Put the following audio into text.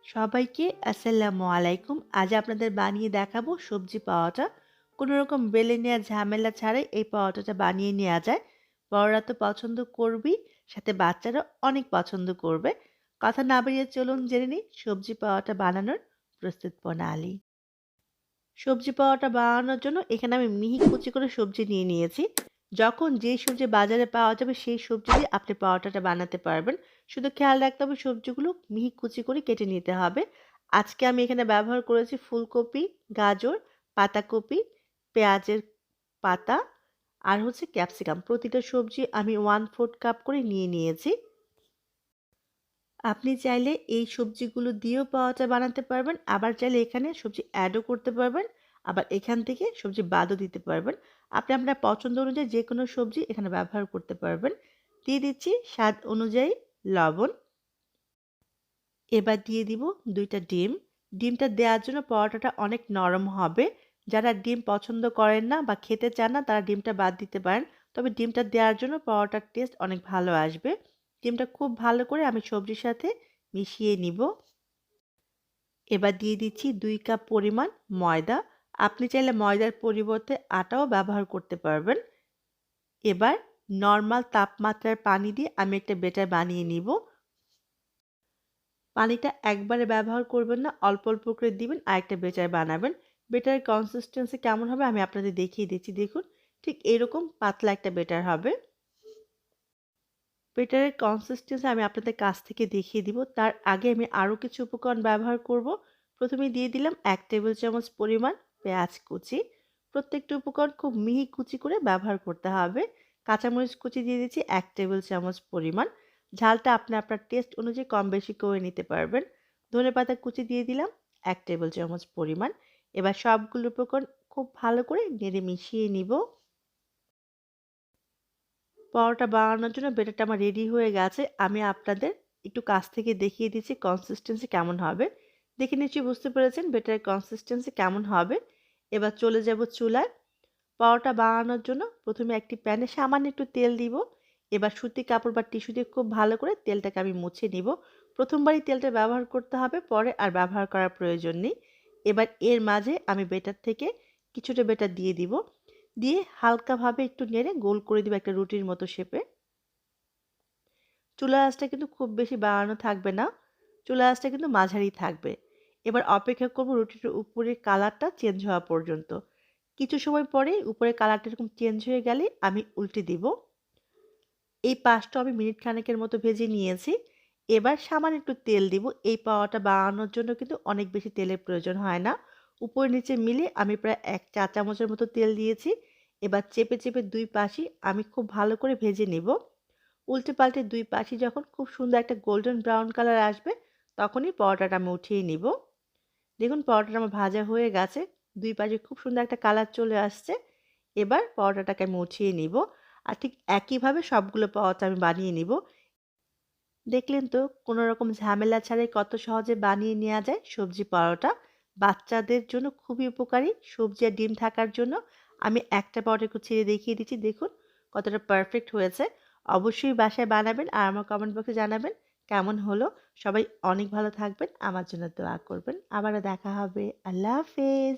সবাইকে আসসালামু আলাইকুম। আজ আপনাদের বানিয়ে দেখাবো সবজি পাওয়াটা। কোনো রকম বেলে নেওয়ার ঝামেলা ছাড়াই এই পাওয়াটাটা বানিয়ে নেওয়া যায়। বড়রা তো পছন্দ করবেই, সাথে বাচ্চারা অনেক পছন্দ করবে। কথা না বাড়িয়ে চলুন জেনে নিই সবজি পাওয়াটা বানানোর প্রস্তুত প্রণালী। সবজি পাওয়াটা বানানোর জন্য এখানে আমি মিহি কুচি করে সবজি নিয়ে নিয়েছি। যখন যেই সবজি বাজারে পাওয়া যাবে সেই সবজি দিয়ে আপনি পাওয়াটাটা বানাতে পারবেন। শুধু খেয়াল রাখতে হবে সবজিগুলো মিহি কুচি করে কেটে নিতে হবে। আজকে আমি এখানে ব্যবহার করেছি ফুলকপি, গাজর, পাতাকপি, পেঁয়াজের পাতা আর হচ্ছে ক্যাপসিকাম। প্রতিটা সবজি আমি 1/4 কাপ করে নিয়ে নিয়েছি। আপনি চাইলে এই সবজিগুলো দিয়েও পাওয়াটা বানাতে পারবেন। আবার চাইলে এখানে সবজি এডও করতে পারবেন। আবার এখান থেকে সবজি বাদও দিতে পারবেন। আপনি আপনার পছন্দ অনুযায়ী যেকোনো সবজি এখানে ব্যবহার করতে পারবেন। দিয়ে দিচ্ছি স্বাদ অনুযায়ী লবণ। এবার দিয়ে দিব ২ টা ডিম। ডিমটা দেওয়ার জন্য পরোটাটা অনেক নরম হবে। যারা ডিম পছন্দ করেন না বা খেতে চান না তারা ডিমটা বাদ দিতে পারেন। তবে ডিমটা দেওয়ার জন্য পরোটার টেস্ট অনেক ভালো আসবে। ডিমটা খুব ভালো করে আমি সবজির সাথে মিশিয়ে নিব। এবার দিয়ে দিচ্ছি ২ কাপ পরিমাণ ময়দা। আপনি চাইলে ময়দার পরিবর্তে আটাও ব্যবহার করতে পারবেন। এবার নরমাল তাপমাত্রার পানি দিয়ে আমি একটা ব্যাটার বানিয়ে নিব। পানিটা একবারে ব্যবহার করবেন না, অল্প অল্প করে দিবেন আর একটা ব্যাটার বানাবেন। ব্যাটারের কনসিস্টেন্সি কেমন হবে আমি আপনাদের দেখিয়ে দিচ্ছি। দেখুন ঠিক এরকম পাতলা একটা ব্যাটার হবে। ব্যাটারের কনসিস্টেন্সি আমি আপনাদের কাছ থেকে দেখিয়ে দিব। তার আগে আমি আরও কিছু উপকরণ ব্যবহার করব। প্রথমে দিয়ে দিলাম ১ টেবিল চামচ পরিমাণ পেঁয়াজ কুচি। প্রত্যেকটা উপকরণ খুব মিহি কুচি করে ব্যবহার করতে হবে। কাঁচামরিচ কুচি দিয়ে দিচ্ছি ১ টেবিল চামচ পরিমাণ। ঝালটা আপনি আপনার টেস্ট অনুযায়ী কম বেশি করে নিতে পারবেন। ধনেপাতা কুচি দিয়ে দিলাম ১ টেবিল চামচ পরিমাণ। এবার সবগুলো উপকরণ খুব ভালো করে নেড়ে মিশিয়ে নিব। পরোটা বানানোর জন্য ব্যাটারটা আমার রেডি হয়ে গেছে। আমি আপনাদের একটু কাছ থেকে দেখিয়ে দিচ্ছি কনসিস্টেন্সি কেমন হবে। দেখে নিশ্চয়ই বুঝতে পেরেছেন ব্যাটারের কনসিস্টেন্সি কেমন হবে। এবার চলে যাব চুলায়। পরোটা বানানোর জন্য প্রথমে একটি প্যানে সামান্য একটু তেল দিব। এবার সুতি কাপড় বা টিস্যু দিয়ে খুব ভালো করে তেলটাকে আমি মুছে নিব। প্রথমবারই তেলটা ব্যবহার করতে হবে, পরে আর ব্যবহার করার প্রয়োজন নেই। এবার এর মাঝে আমি ব্যাটার থেকে কিছুটা ব্যাটার দিয়ে দিব। দিয়ে হালকাভাবে একটু নেড়ে গোল করে দিব একটা রুটির মতো শেপে। চুলার আঁচটা কিন্তু খুব বেশি বাড়ানো থাকবে না। চুলার আঁচটা কিন্তু মাঝারি থাকবে। এবার অপেক্ষা করব রুটিটার উপরের কালারটা চেঞ্জ হওয়া পর্যন্ত। কিছু সময় পরেই উপরের কালারটা এরকম চেঞ্জ হয়ে গেলে আমি উল্টে দিব। এই পাশটা আমি মিনিট খানেকের মতো ভেজে নিয়েছি। এবার সামান্য একটু তেল দিব। এই পাওয়াটা বানানোর জন্য কিন্তু অনেক বেশি তেলের প্রয়োজন হয় না। উপরে নিচে মিলিয়ে আমি প্রায় ১ চা চামচের মতো তেল দিয়েছি। এবার চেপে চেপে ২ পাশই আমি খুব ভালো করে ভেজে নিব। উল্টে পাল্টে ২ পাশই যখন খুব সুন্দর একটা গোল্ডেন ব্রাউন কালার আসবে তখনই পরোটাটা আমি উঠিয়ে নিব। দেখুন পরোটাটা আমার ভাজা হয়ে গেছে। ২ পাশে খুব সুন্দর একটা কালার চলে আসছে। এবার পরোটাটাকে আমি উঠিয়ে নিব। আর ঠিক একইভাবে সবগুলো পরোটা আমি বানিয়ে নিব। দেখলেন তো কোনো রকম ঝামেলা ছাড়াই কত সহজে বানিয়ে নেওয়া যায় সবজি পরোটা। বাচ্চাদের জন্য খুবই উপকারী। সবজি আর ডিম থাকার জন্য আমি একটা পরোটা একটু ছেড়ে দেখিয়ে দিচ্ছি। দেখুন কতটা পারফেক্ট হয়েছে। অবশ্যই বাসায় বানাবেন আর আমার কমেন্ট বক্সে জানাবেন কেমন হলো। সবাই অনেক ভালো থাকবেন। আমার জন্য দোয়া করবেন। আবারও দেখা হবে। আল্লাহ হাফেজ।